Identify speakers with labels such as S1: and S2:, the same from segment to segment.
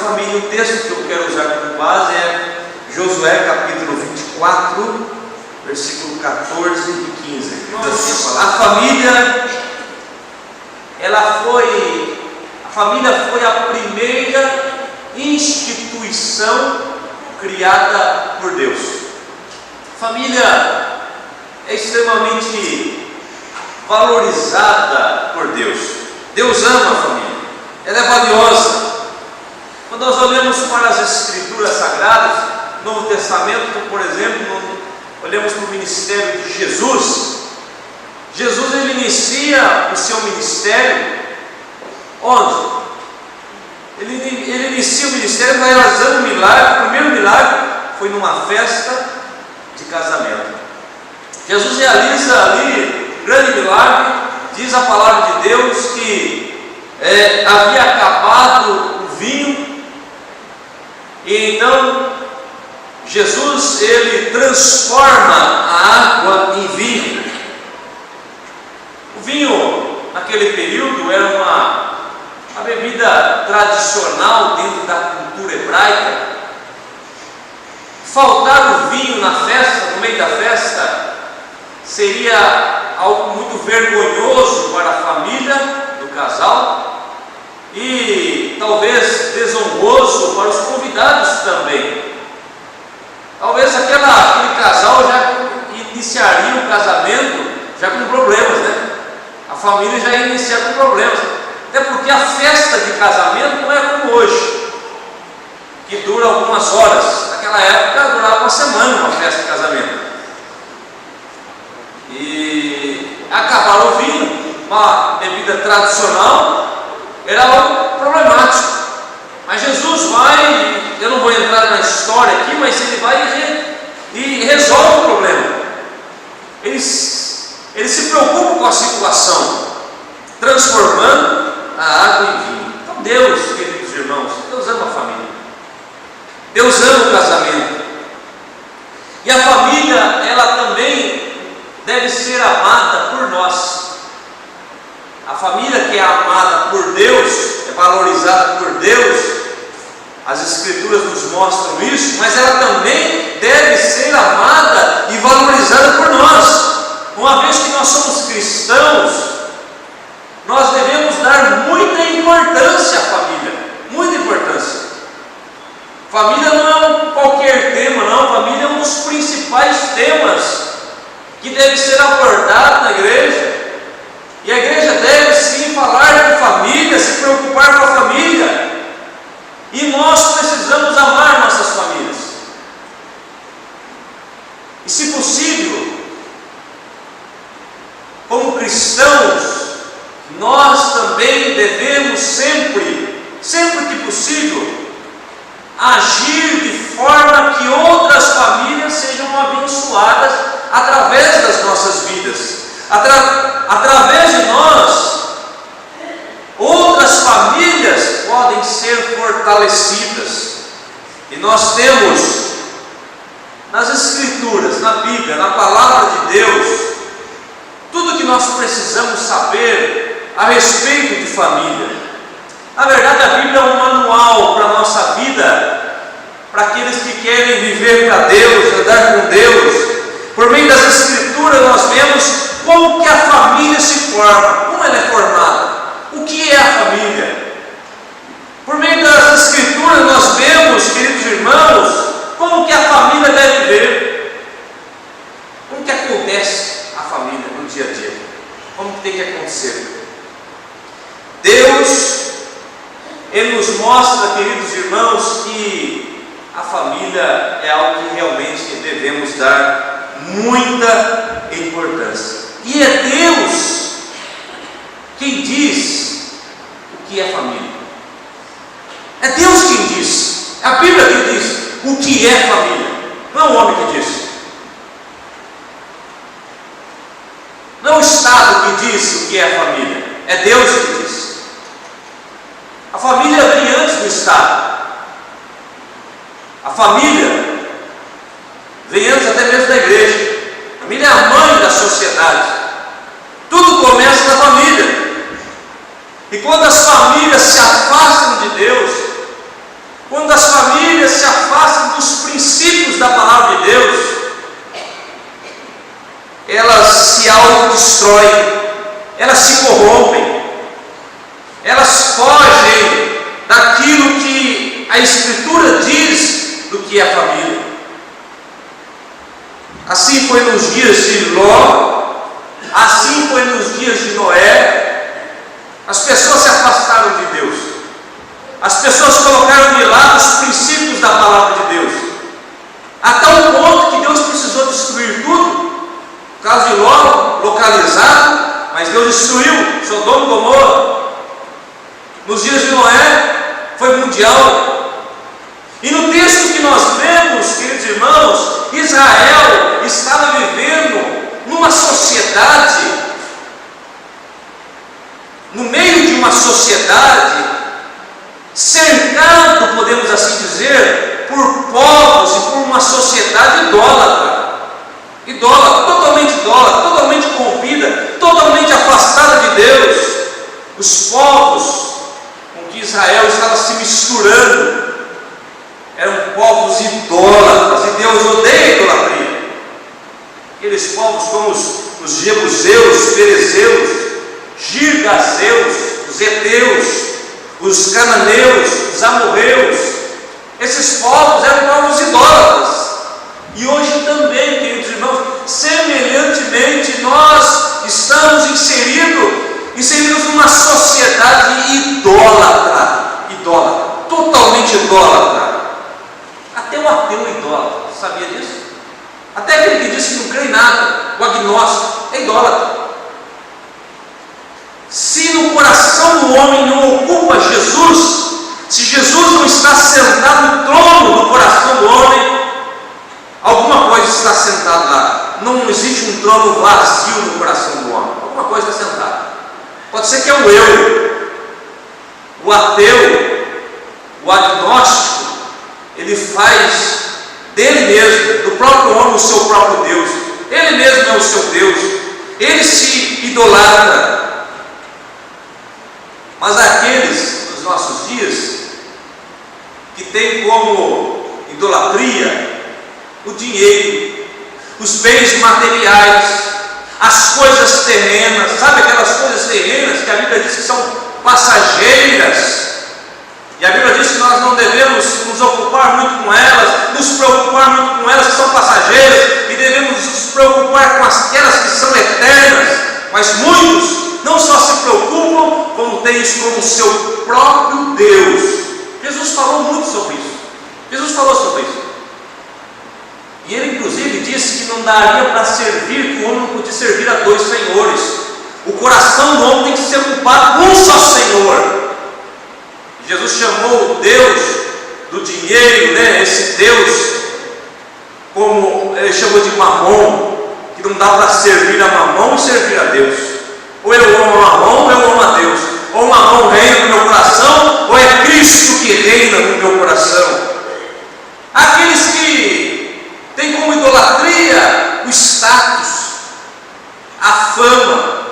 S1: família. O texto que eu quero usar como base é Josué capítulo 24, versículo 14 e 15. A família foi a primeira instituição criada por Deus. Família é extremamente valorizada por Deus. Deus ama a família, ela é valiosa. Quando nós olhamos para as Escrituras Sagradas, no Novo Testamento, por exemplo, olhamos para o ministério de Jesus. Jesus, ele inicia o seu ministério onde? Ele inicia o ministério realizando um milagre. O primeiro milagre foi numa festa de casamento. Jesus realiza ali um grande milagre. Diz a palavra de Deus que havia acabado o vinho, e então Jesus, ele transforma a água em vinho. O vinho naquele período era uma bebida tradicional dentro da cultura hebraica. Faltar o vinho na festa, no meio da festa, seria algo muito vergonhoso para a família do casal e talvez desonroso para os convidados também. Talvez aquele casal já iniciaria o casamento já com problemas, né? A família já ia iniciar com problemas. Até porque a festa de casamento não é como hoje, que dura algumas horas. Naquela época durava uma semana uma festa de casamento. E acabar o vinho, uma bebida tradicional, era algo problemático. Mas Jesus vai, eu não vou entrar na história aqui, mas ele vai e resolve o problema. Ele se preocupa com a situação, transformando a água em vinho. Então Deus, queridos irmãos, Deus ama a família. Deus ama o casamento. E a família, ela também deve ser amada por nós. A família que é amada por Deus, é valorizada por Deus, as Escrituras nos mostram isso, mas ela também deve ser amada e valorizada por nós. Uma vez que nós somos cristãos, nós devemos dar muita importância à família, muita importância. Família não é qualquer tema, não. Família é um dos principais temas que deve ser abordado na igreja. E a igreja deve sim falar de família, se preocupar com a família. E nós precisamos amar nossas famílias. E se possível, como cristãos, nós também devemos sempre que possível, agir de forma que outras famílias sejam abençoadas através das nossas vidas. Através de nós, outras famílias podem ser fortalecidas. E nós temos nas Escrituras, na Bíblia, na Palavra de Deus, tudo que nós precisamos saber a respeito de família. Na verdade, a Bíblia é um manual para a nossa vida, para aqueles que querem viver para Deus, andar com Deus. Por meio das Escrituras nós vemos como que a família se forma, como ela é formada, o que é a família. Por meio das Escrituras nós vemos, queridos irmãos, como que a família deve viver, como que acontece a família no dia a dia, como que tem que acontecer. Deus, Ele nos mostra, queridos irmãos, que a família é algo que realmente devemos dar muita importância. E é Deus quem diz o que é família. É Deus quem diz. É a Bíblia que diz o que é família. Não é o homem que diz. Não é o Estado que diz o que é família. É Deus que diz. A família vem antes do Estado. A família vem antes até mesmo da igreja. A família é a mãe da sociedade. Tudo começa na família. E quando as famílias se afastam de Deus, quando as famílias se afastam dos princípios da palavra de Deus, elas se autodestroem, elas se corrompem, elas fogem daquilo que a Escritura diz do que é a família. Assim foi nos dias de Ló, assim foi nos dias de Noé. As pessoas se afastaram de Deus, as pessoas colocaram de lado os princípios da palavra de Deus, a tal ponto que Deus precisou destruir tudo. O caso de Ló, localizado, mas Deus destruiu Sodoma e Gomorra. Nos dias de Noé, foi mundial. E no texto que nós lemos, queridos irmãos, Israel estava vivendo numa sociedade, no meio de uma sociedade, cercado, podemos assim dizer, por povos e por uma sociedade idólatra. Totalmente corrompida, totalmente afastada de Deus. Os povos com que Israel estava se misturando eram povos idólatras, e Deus odeia a idolatria. Aqueles povos como os jebuseus, ferezeus, girgazeus, os heteus, os cananeus, os amorreus, esses povos eram povos idólatras. E hoje também, queridos irmãos, semelhantemente, nós estamos inseridos numa sociedade idólatra, totalmente idólatra. Até o ateu é idólatra, sabia disso? Até aquele que diz que não crê em nada, o agnóstico, é idólatra. Se no coração do homem não ocupa Jesus, se Jesus não está sentado no trono do coração do homem, alguma coisa está sentada lá. Não existe um trono vazio no coração do homem. Alguma coisa está sentada. Pode ser que é o eu, o ateu, o agnóstico. Ele faz dele mesmo, do próprio homem, o seu próprio Deus. Ele mesmo é o seu Deus. Ele se idolatra. Mas aqueles dos nossos dias que tem como idolatria o dinheiro, os bens materiais, as coisas terrenas. Sabe aquelas coisas terrenas que a Bíblia diz que são passageiras? E a Bíblia diz que nós não devemos nos ocupar muito com elas, nos preocupar muito com elas que são passageiras, e devemos nos preocupar com aquelas que são eternas. Mas muitos não só se preocupam, como têm isso como seu próprio Deus. Jesus falou muito sobre isso. Jesus falou sobre isso. E ele inclusive disse que não daria para servir, que o homem não podia servir a dois senhores. O coração do homem tem que ser ocupado com um só Senhor. Jesus chamou o Deus do dinheiro, esse Deus, como ele chamou de Mamon, que não dá para servir a Mamon e servir a Deus. Ou eu amo a Mamon, ou eu amo a Deus. Ou Mamon reina no meu coração, ou é Cristo que reina no meu coração. Aqueles que têm como idolatria o status, a fama,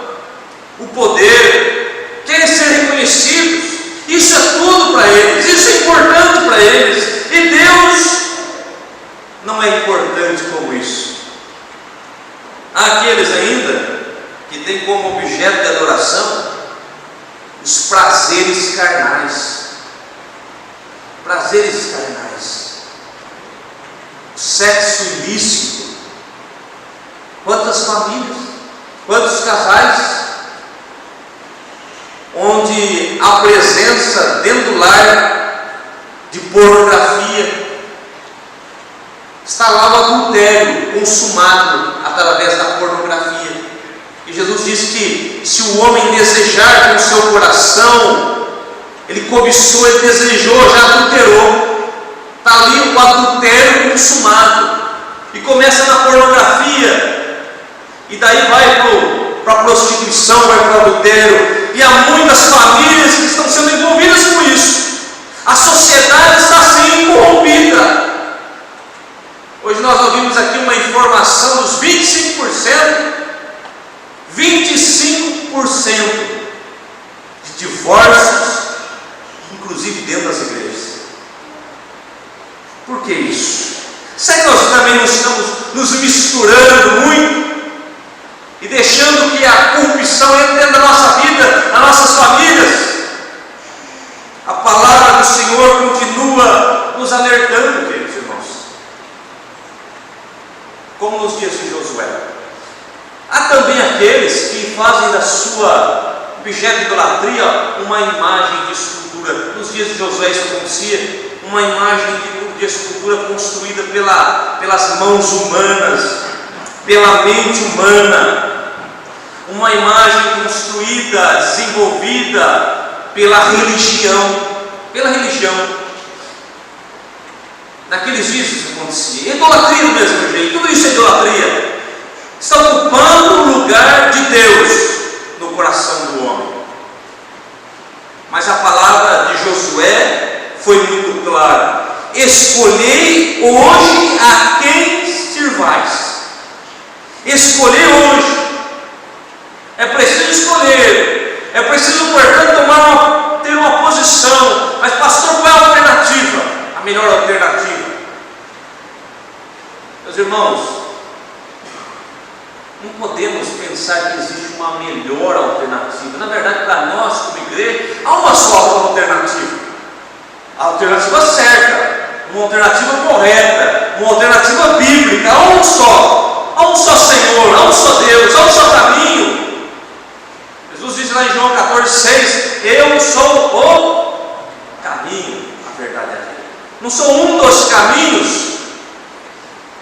S1: o poder, querem ser reconhecidos. Isso é tudo para eles, isso é importante para eles, e Deus não é importante como isso. Há aqueles ainda que têm como objeto de adoração os prazeres carnais, o sexo ilícito. Quantas famílias, quantos casais onde a presença dentro do lar de pornografia, está lá o adultério consumado através da pornografia. E Jesus disse que se o homem desejar com o seu coração, ele cobiçou, ele desejou, já adulterou. Está ali o adultério consumado. E começa na pornografia, e daí vai para a prostituição, vai para o adultério. E há muitas famílias que estão sendo envolvidas com isso. A sociedade está assim corrompida. Hoje nós ouvimos aqui uma informação dos 25% de divórcios, inclusive dentro das igrejas. que isso? Será que nós também não estamos nos misturando muito e deixando que a corrupção entre dentro da nossa vida, nas nossas famílias? A palavra do Senhor continua nos alertando, queridos irmãos, como nos dias de Josué. Há também aqueles que fazem da sua objeto de idolatria uma imagem de escultura. Nos dias de Josué isso acontecia, uma imagem de escultura construída pelas mãos humanas, pela mente humana, uma imagem construída, desenvolvida pela religião. Naqueles dias isso acontecia. Idolatria do mesmo jeito, tudo isso é idolatria. Está ocupando o lugar de Deus no coração do homem. Mas a palavra de Josué foi muito clara: escolhei hoje a quem sirvais. Escolher hoje. É preciso escolher. É preciso, portanto, ter uma posição. Mas, pastor, qual é a alternativa? A melhor alternativa? Meus irmãos, não podemos pensar que existe uma melhor alternativa. Na verdade, para nós, como igreja, há uma só alternativa. A alternativa certa, uma alternativa correta, uma alternativa bíblica. Há um só Senhor, há um só Deus, há um só caminho. Jesus diz lá em João 14,6: eu sou o caminho, a verdade é a vida. Não sou um dos caminhos,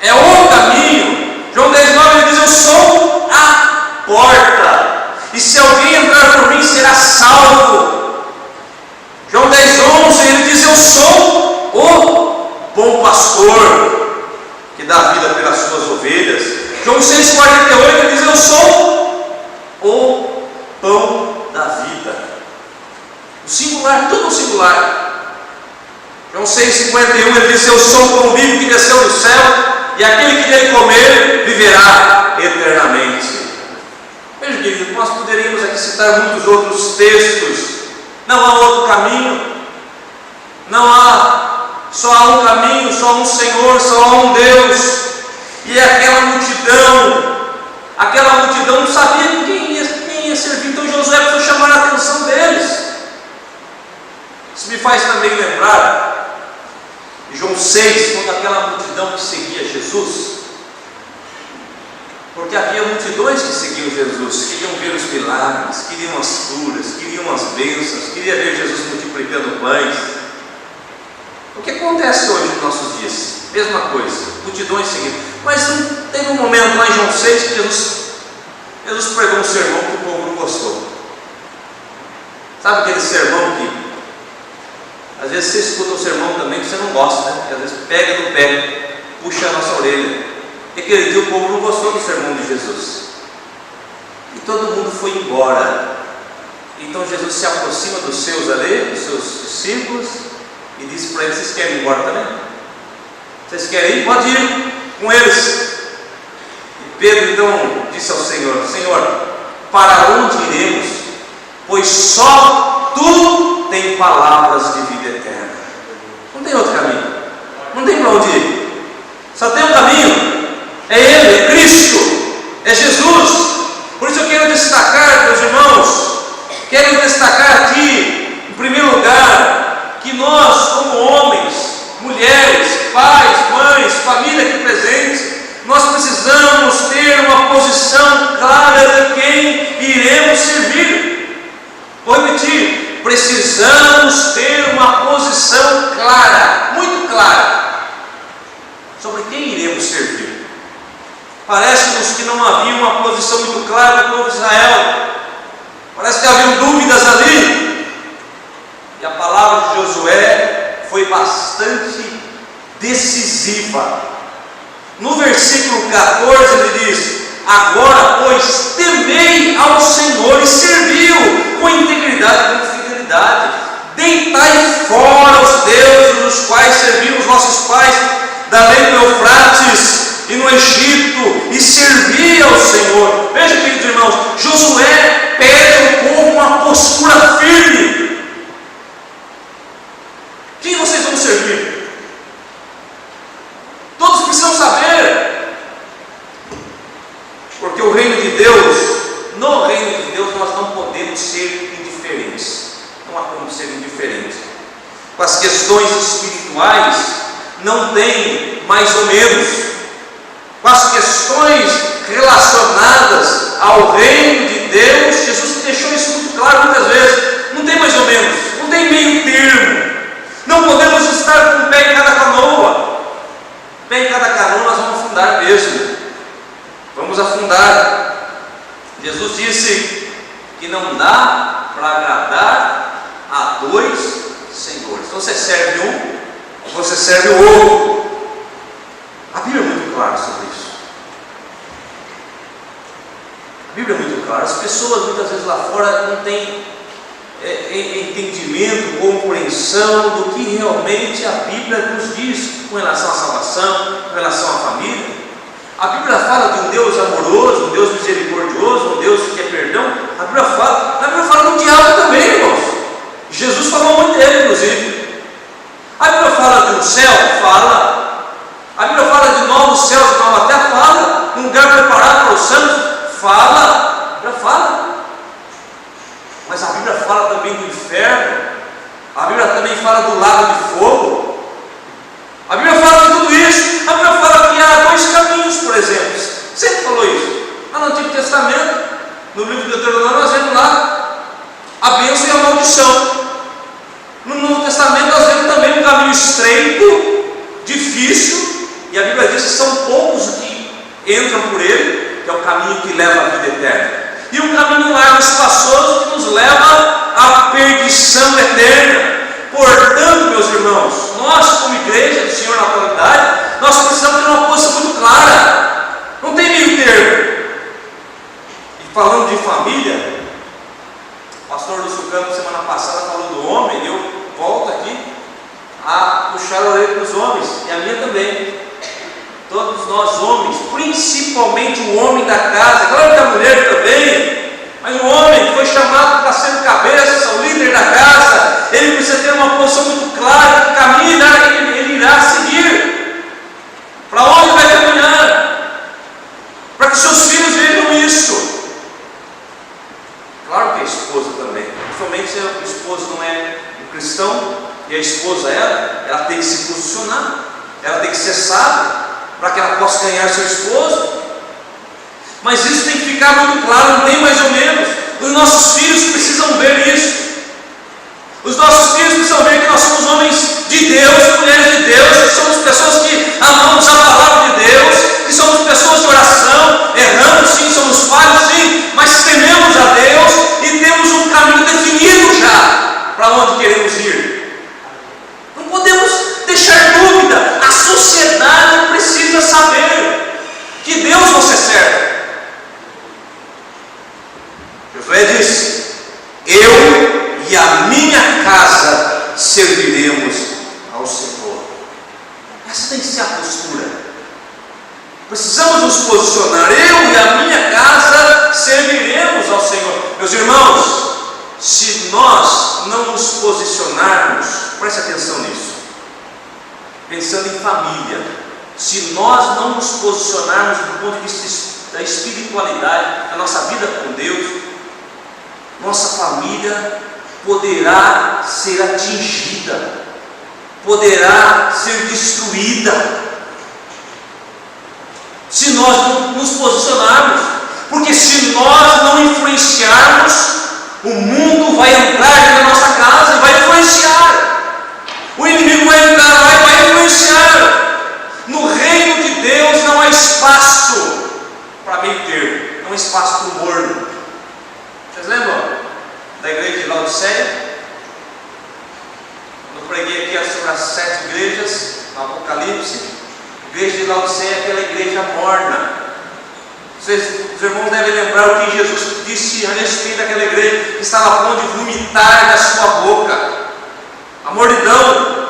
S1: é o caminho. João 10,9 ele diz: eu sou a porta, e se alguém entrar por mim será salvo. João 10,11 ele diz: eu sou o bom pastor, que dá vida pelas suas ovelhas. João 6,48 ele diz: eu sou o pão da vida. O singular, tudo singular. João 6,51 ele diz: eu sou o pão vivo que desceu do céu, e aquele que dele comer viverá eternamente. Veja, querido, nós poderíamos aqui citar muitos outros textos. Não há outro caminho, só há um caminho, só há um Senhor, só há um Deus. E aquela multidão não sabia quem ia servir. Então Josué precisou chamar a atenção deles. Isso me faz também lembrar de João 6, quando aquela multidão que seguia Jesus, porque havia multidões que seguiam Jesus, queriam ver os milagres, queriam as curas, queriam as bênçãos, queriam ver Jesus multiplicando pães. O que acontece hoje nos nossos dias? Mesma coisa, multidões seguindo. Mas teve um momento lá em João 6 que Jesus pregou um sermão que o povo não gostou. Sabe aquele sermão que às vezes você escuta um sermão também que você não gosta, né? Que às vezes pega no pé, puxa a nossa orelha. E aquele dia o povo não gostou do sermão de Jesus, e todo mundo foi embora. Então Jesus se aproxima dos seus ali, dos seus discípulos, e disse para eles: vocês querem ir embora também? Vocês querem ir? Pode ir com eles. E Pedro então disse ao Senhor: Senhor, para onde iremos? Pois só Tu tem palavras de vida eterna. Não tem outro caminho, não tem para onde ir, só tem um caminho. É Ele, é Cristo, é Jesus. Por isso eu quero destacar, meus irmãos, quero destacar aqui, em primeiro lugar, que nós, como homens, mulheres, pais, mães, família aqui presente, nós precisamos ter uma posição clara de quem iremos servir. Vou repetir: precisamos ter uma posição clara, muito clara, sobre quem iremos servir. Parece-nos que não havia uma posição muito clara do povo de Israel. Parece que haviam dúvidas ali. E a palavra de Josué foi bastante decisiva. No versículo 14 ele diz: agora, pois, temei ao Senhor e servi-o com integridade e com fidelidade. Deitai fora os deuses dos quais serviram os nossos pais da lei do Eufrates e no Egito, e servi ao Senhor. Veja, queridos irmãos, Josué pede ao povo uma postura firme. Quem vocês vão servir? podemos ser indiferentes. Não há como ser indiferente. Com as questões espirituais, não tem mais ou menos. Com as questões relacionadas ao reino de Deus, Jesus deixou isso muito claro muitas vezes. Não tem mais ou menos, não tem meio termo. Não podemos estar com um pé em cada canoa. Pé em cada canoa nós vamos afundar mesmo. Vamos afundar. Jesus disse que não dá para agradar a dois senhores. Então você serve um, você serve o outro. A Bíblia é muito clara sobre isso. A Bíblia é muito clara. As pessoas muitas vezes lá fora não têm entendimento, compreensão do que realmente a Bíblia nos diz com relação à salvação, com relação à família. A Bíblia fala de um Deus amoroso, um Deus misericordioso, um Deus que quer perdão. A Bíblia fala do diabo também, irmãos. Jesus falou muito dele, inclusive. A Bíblia fala de um céu? Fala. A Bíblia fala de novos céus e nova terra? Fala. Um lugar preparado para os santos? Fala. A Bíblia fala. Mas a Bíblia fala também do inferno. A Bíblia também fala do lago de fogo. A Bíblia fala de tudo isso. A Bíblia fala que há dois caminhos, por exemplo. Sempre falou isso. Lá no Antigo Testamento, no livro de Deuteronômio, nós vemos lá a bênção e a maldição. No Novo Testamento nós vemos também um caminho estreito, difícil, e a Bíblia diz que são poucos que entram por ele, que é o caminho que leva à vida eterna. E um caminho largo e espaçoso que nos leva à perdição eterna. Portanto, meus irmãos, nós como igreja do Senhor na atualidade, nós precisamos ter uma posição muito clara. Não tem meio termo. E falando de família, o pastor Lúcio Campos semana passada falou do homem, e eu volto aqui a puxar a orelha dos homens, e a minha também. Todos nós homens, principalmente o homem da casa, claro que a mulher também, mas o homem que foi chamado para ser o cabeça, o líder da casa, ele precisa ter uma posição muito clara, que caminho ele irá seguir, para onde vai caminhar, para que seus filhos vejam isso. Claro que a esposa também, principalmente se o esposo não é um cristão, e a esposa ela tem que se posicionar, ela tem que ser sábia, para que ela possa ganhar seu esposo. Mas isso tem que ficar muito claro, não tem mais ou menos. Os nossos filhos precisam ver isso. Os nossos filhos precisam ver que nós somos homens de Deus, mulheres de Deus, que somos pessoas que amamos a palavra de Deus, que somos pessoas de oração, erramos sim, somos falhos sim, mas tememos a Deus e temos um caminho definido já para onde queremos ir. Não podemos deixar dúvida. A sociedade precisa saber que Deus você serve. Josué disse: eu e a minha casa serviremos ao Senhor. Essa tem que ser a postura. Precisamos nos posicionar. Eu e a minha casa serviremos ao Senhor. Meus irmãos, se nós não nos posicionarmos, preste atenção nisso, pensando em família, se nós não nos posicionarmos do ponto de vista da espiritualidade, da nossa vida com Deus, nossa família poderá ser atingida, poderá ser destruída, se nós não nos posicionarmos. Porque se nós não influenciarmos, o mundo vai entrar na nossa casa e vai influenciar. O inimigo vai entrar lá e vai influenciar. No reino de Deus não há espaço para meio termo, não há espaço para o morno. Vocês lembram da igreja de Laodiceia? Quando eu preguei aqui sobre as 7 igrejas no Apocalipse, a igreja de Laodiceia é aquela igreja morna. Os irmãos devem lembrar o que Jesus disse a respeito daquela igreja, que estava a ponto de vomitar da sua boca. A mordidão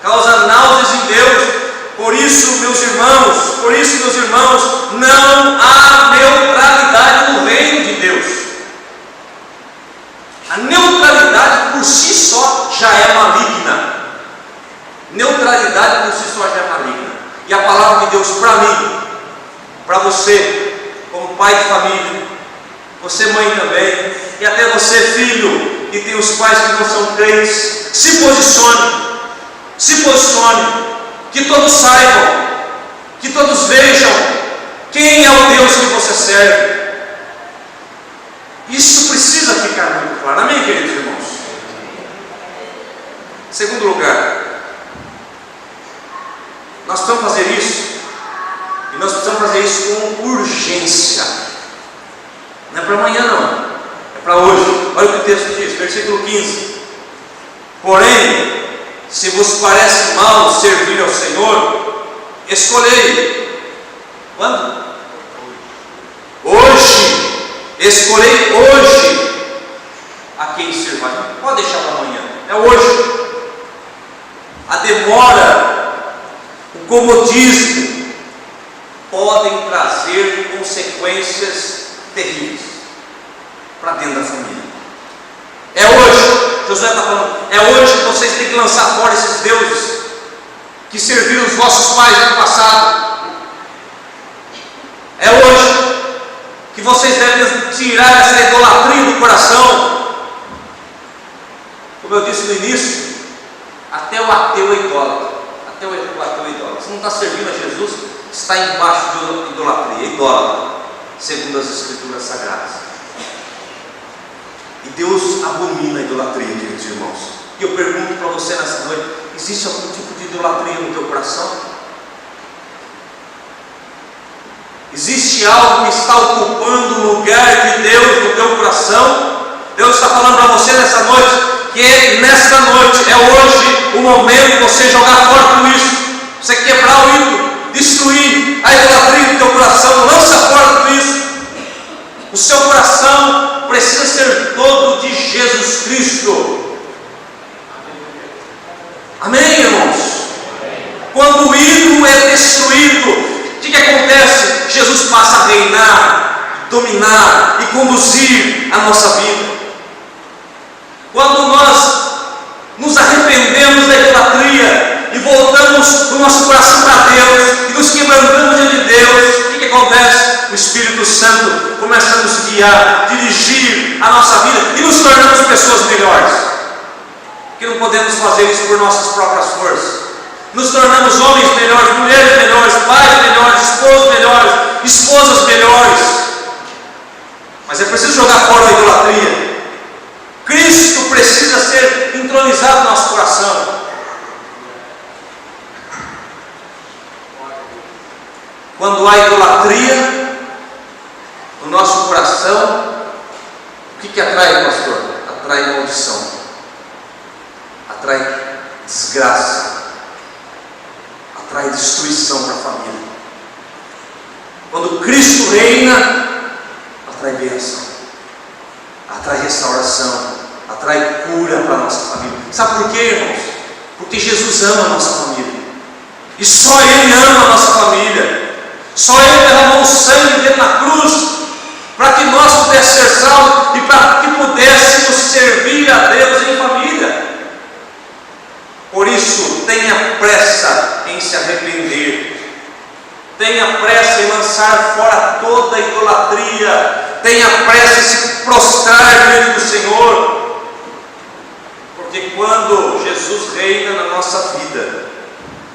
S1: causa náuseas em Deus. Por isso, meus irmãos, não há neutralidade no reino de Deus. A neutralidade por si só já é maligna. Neutralidade por si só já é maligna. E a palavra de Deus para mim, para você, como pai de família, você mãe também, e até você, filho, que tem os pais que não são crentes, se posicione, que todos saibam, que todos vejam quem é o Deus que você serve. Isso precisa ficar muito claro, amém, queridos irmãos? Segundo lugar, nós precisamos fazer isso, e nós precisamos fazer isso com urgência. Não é para amanhã não, é para hoje. Olha o que o texto diz, versículo 15: porém, se vos parece mal servir ao Senhor, escolhei. Quando? Hoje. Escolhei hoje a quem servir. Não pode deixar para amanhã, é hoje. A demora, o comodismo podem trazer consequências terríveis para dentro da família. É hoje, Josué está falando, é hoje que vocês têm que lançar fora esses deuses que serviram os vossos pais no passado. É hoje que vocês devem tirar essa idolatria do coração. Como eu disse no início, até o ateu é idólatra. Até o ateu é idólatra. Se não está servindo a Jesus, está embaixo de idolatria, é idólatra, segundo as Escrituras Sagradas. E Deus abomina a idolatria, queridos irmãos. E eu pergunto para você nessa noite: existe algum tipo de idolatria no teu coração? Existe algo que está ocupando o lugar de Deus no teu coração? Deus está falando para você nessa noite que nesta noite, é hoje o momento de você jogar fora tudo isso, você quebrar o ídolo, destruir a idolatria do teu coração. Lança fora tudo isso. O seu coração precisa ser todo de Jesus Cristo. Amém, irmãos? Quando o ídolo é destruído, o que acontece? Jesus passa a reinar, dominar e conduzir a nossa vida. Quando nós nos arrependemos da idolatria e voltamos o nosso coração para Deus e nos quebrantamos diante de Deus, o que acontece? O Espírito Santo começa a nos guiar, dirigir a nossa vida e nos tornamos pessoas melhores. Que não podemos fazer isso por nossas próprias forças. Nos tornamos homens melhores, mulheres melhores, pais melhores, esposos melhores, esposas melhores. Mas é preciso jogar fora a idolatria. Cristo precisa ser entronizado no nosso coração. Quando há idolatria no nosso coração, o que atrai, pastor? Atrai maldição, atrai desgraça, atrai destruição para a família. Quando Cristo reina, atrai bênção, atrai restauração, atrai cura para a nossa família. Sabe por quê, irmãos? Porque Jesus ama a nossa família, e só Ele ama a nossa família. Só Ele derramou o sangue dele na cruz para que nós pudéssemos ser salvos e para que pudéssemos servir a Deus em família. Por isso, tenha pressa em se arrepender, tenha pressa em lançar fora toda a idolatria, tenha pressa em se prostrar diante do Senhor, porque quando Jesus reina na nossa vida,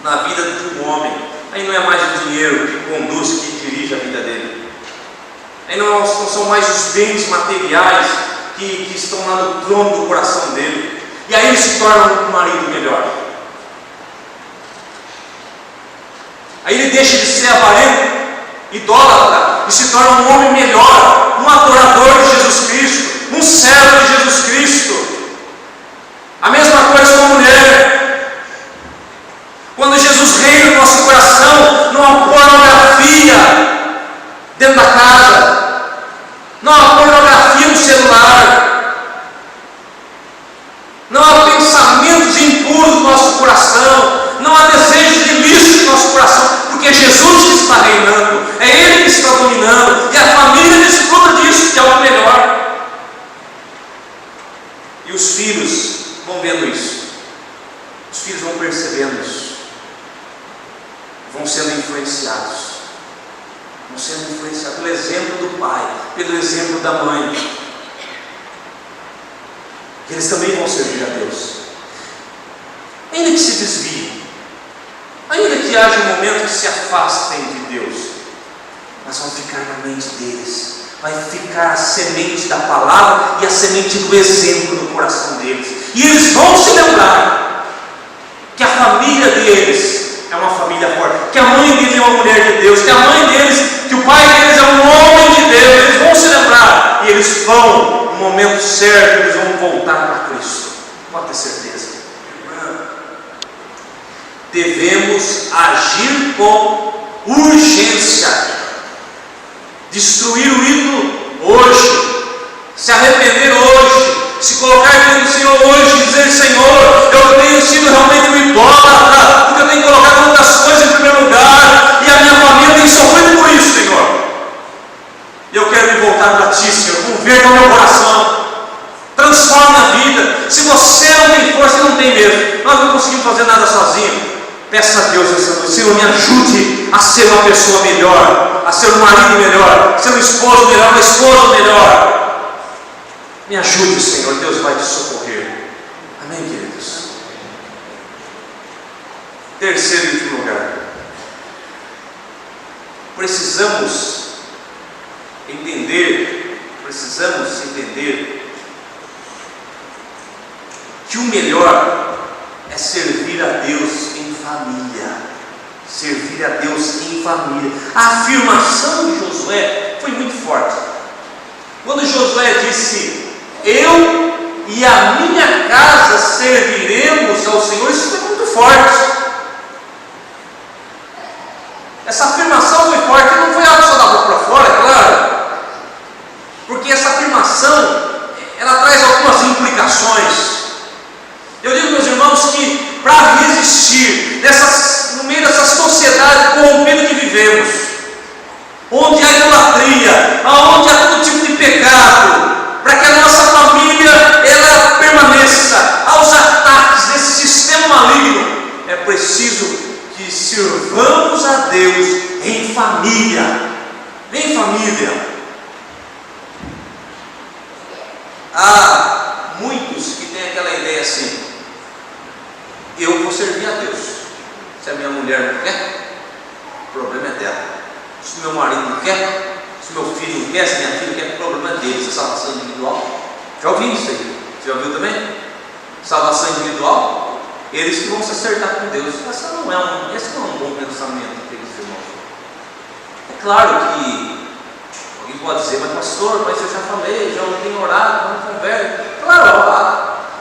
S1: na vida de um homem, aí não é mais o dinheiro que conduz, que dirige a vida dele, aí não são mais os bens materiais que estão lá no trono do coração dele, e aí ele se torna um marido melhor. Aí ele deixa de ser avarento, idólatra, e se torna um homem melhor, um adorador de Jesus Cristo, um servo de Jesus Cristo. A mesma coisa com a mulher. Quando Jesus reina no nosso coração, não há pornografia dentro da casa, não há pornografia no celular, não há pensamentos impuros no nosso coração, não há desejos ilícitos no nosso coração, porque Jesus que está reinando, é Ele que está dominando, e a família desfruta disso, que é o melhor. E os filhos vão vendo isso, os filhos vão percebendo isso, vão sendo influenciados pelo exemplo do pai, pelo exemplo da mãe. Eles também vão servir a Deus. Ainda que se desviem, ainda que haja um momento que se afastem de Deus, mas vão ficar na mente deles. Vai ficar a semente da palavra e a semente do exemplo no coração deles. E eles vão se lembrar que a família deles é uma família forte, que a mãe deles é uma mulher de Deus, que a mãe deles, que o pai deles é um homem de Deus. Eles vão se lembrar e eles vão, no momento certo, eles vão voltar para Cristo. Pode ter certeza. Devemos agir com urgência. Destruir o ídolo hoje, se arrepender hoje, se colocar diante do Senhor hoje e dizer: Senhor, eu tenho sido realmente um idólatra, porque eu tenho colocado muitas coisas em primeiro lugar, e a minha família tem sofrido por isso, Senhor. E eu quero me voltar para Ti, Senhor. Converta o meu coração, transforma a vida. Se você não tem força, não tem mesmo. Nós não conseguimos fazer nada sozinho. Peça a Deus essa noite: Senhor, me ajude a ser uma pessoa melhor, a ser um marido melhor, a ser um esposo melhor, uma esposa melhor. Me ajude, Senhor. Deus vai te socorrer. Amém, queridos? Terceiro e último lugar, precisamos entender que o melhor é servir a Deus em família. Servir a Deus em família. A afirmação de Josué foi muito forte. Quando Josué disse: eu e a minha casa serviremos ao Senhor, isso foi muito forte. Essa afirmação foi forte, não foi algo só da boca para fora, é claro, porque essa afirmação, ela traz algumas implicações. Eu digo, meus irmãos, que para resistir no meio dessa sociedade corrompida que vivemos, onde há idolatria, onde há todo tipo de pecado, para que a nossa família ela permaneça aos ataques desse sistema maligno, é preciso que sirvamos a Deus em família. Em família. Há muitos que têm aquela ideia assim: eu vou servir a Deus. Se a minha mulher não quer, o problema é dela. Se o meu marido não quer, se o meu filho não quer, se minha filha quer, o problema é deles. A salvação individual. Já ouvi isso aí? Você já ouviu também? Salvação individual. Eles que vão se acertar com Deus. Esse não é um bom pensamento, queridos irmãos. É claro que alguém pode dizer: mas pastor, mas eu já falei, já tenho orado, não converso. Claro,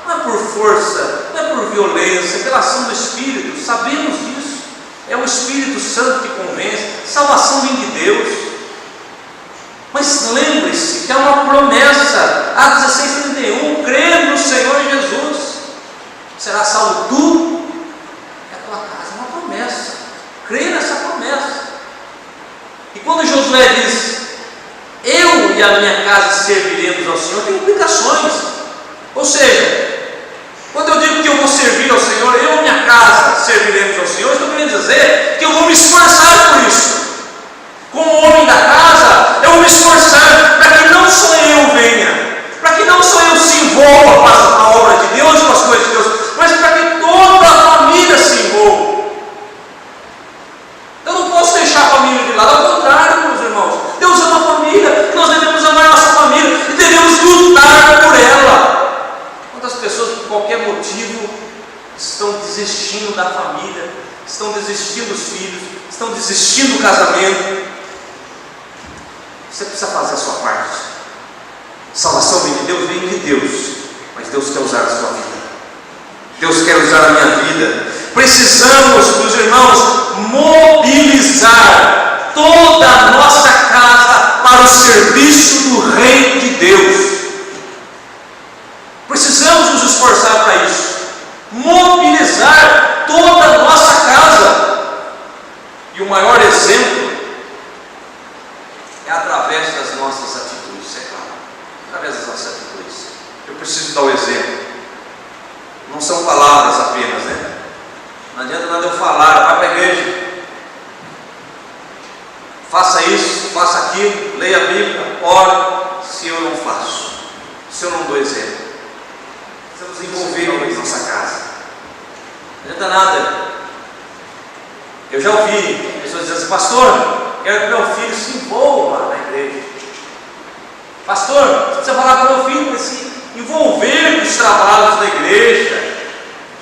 S1: não é por força, não é por violência, é pela ação do Espírito. Sabemos disso. É o Espírito Santo que convence. Salvação vem de Deus. Mas lembre-se que é uma promessa. Atos 16:31: crê no Senhor Jesus, será salvo tu e a tua casa. É uma promessa. Crê nessa promessa. E quando Josué diz: eu e a minha casa serviremos ao Senhor, tem implicações. Ou seja, quando eu digo que eu vou servir ao Senhor, eu e minha casa serviremos ao Senhor, estou querendo dizer que eu vou me esforçar por isso. Como homem da casa, eu vou me esforçar para que não só eu venha, para que não só eu se envolva com a obra de Deus, com as coisas de Deus, mas para que toda a família se envolva. Eu não posso deixar a família de lado, ao contrário, meus irmãos. Deus ama a família, nós devemos amar a nossa família e devemos lutar por ela. Quantas pessoas, por qualquer motivo, estão desistindo da família, estão desistindo dos filhos, estão desistindo do casamento. Você precisa fazer a sua parte. Salvação vem de Deus, vem de Deus, mas Deus quer usar a sua vida. Deus quer usar a minha vida. Precisamos, meus irmãos, mobilizar toda a nossa casa para o serviço do Reino de Deus. Precisamos nos esforçar para isso. Mobilizar toda a nossa casa. E o maior exemplo é através das nossas atitudes, é claro. Através das nossas atitudes. Eu preciso dar o exemplo. Não são palavras apenas, né? Não adianta nada eu falar: vai para a igreja, faça isso, faça aquilo, leia a Bíblia, ore, se eu não faço, se eu não dou exemplo. desenvolver em nossa casa. Não adianta nada. Eu já ouvi pessoas dizendo assim: pastor, quero que meu filho se envolva na igreja. Pastor, você precisa falar para o meu filho para se envolver com os trabalhos da igreja,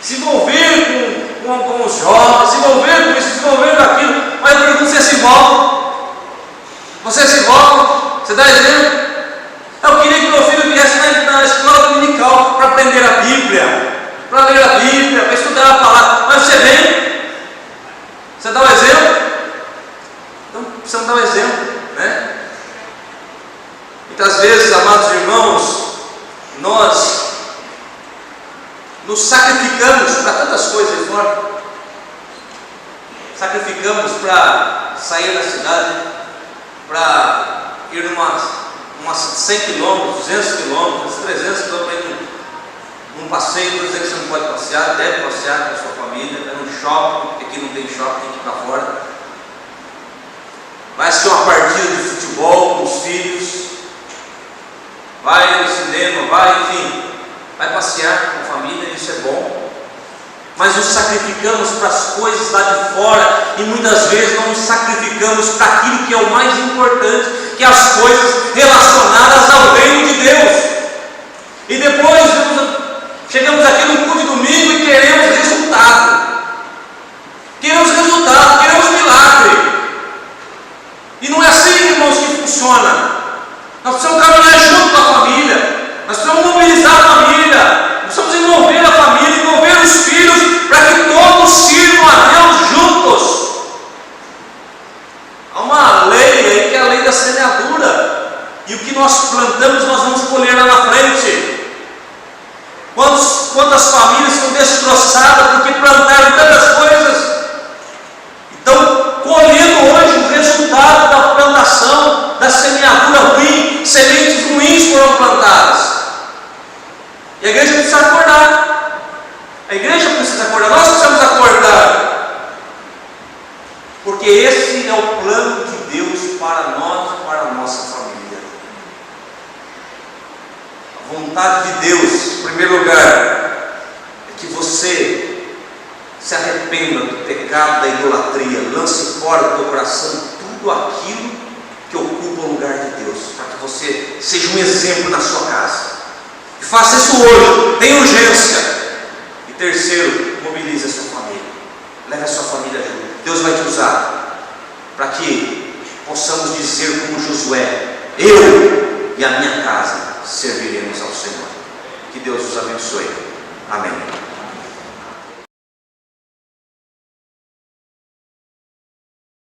S1: se envolver com os jovens, se envolver com isso, se envolver com aquilo. Mas eu pergunto: você se envolve? Você se envolve? Você dá exemplo? Eu queria que meu filho viesse na escola dominical para aprender a Bíblia, para ler a Bíblia, para estudar a palavra. Mas você vem? Você dá um exemplo? Então precisamos dar um exemplo, né? Muitas vezes, amados irmãos, nós nos sacrificamos para tantas coisas aí fora. Sacrificamos para sair da cidade, para ir umas 100 km, 200 km, 300 km para ir num passeio. Não dizer que você não pode passear, deve passear com a sua família, é num shopping, porque aqui não tem shopping, tem que ir para fora. Vai assistir uma partida de futebol com os filhos, vai no cinema, enfim, vai passear com a família, isso é bom. Mas nos sacrificamos para as coisas lá de fora e muitas vezes não nos sacrificamos para aquilo que é o mais importante, que é as coisas relacionadas ao reino de Deus. E depois chegamos aqui no culto de domingo e queremos resultado. Queremos resultado, queremos milagre. E não é assim, irmãos, que funciona. Nós precisamos caminhar junto com a família. Nós precisamos mobilizar a família. Nós precisamos envolver a família, envolver os filhos, para que todos sirvam a Deus juntos. Há uma lei aí que é a lei da semeadura. E o que nós plantamos, nós vamos colher lá na frente. Quantas famílias são destroçadas porque plantaram tantas coisas, estão colhendo hoje o resultado da plantação, da semeadura ruim. Sementes ruins foram plantadas. E a igreja precisa acordar. A igreja precisa acordar. Nós precisamos acordar. Porque esse é o plano de Deus para nós e para a nossa família. A vontade de Deus, em primeiro lugar, é que você se arrependa do pecado da idolatria, lance fora do teu coração tudo aquilo que ocupa o lugar de Deus, para que você seja um exemplo na sua casa. E faça isso hoje, tem urgência. E terceiro, mobilize a sua família, leve a sua família junto. Deus vai te usar para que possamos dizer como Josué: eu e a minha casa serviremos ao Senhor. Que Deus os abençoe. Amém.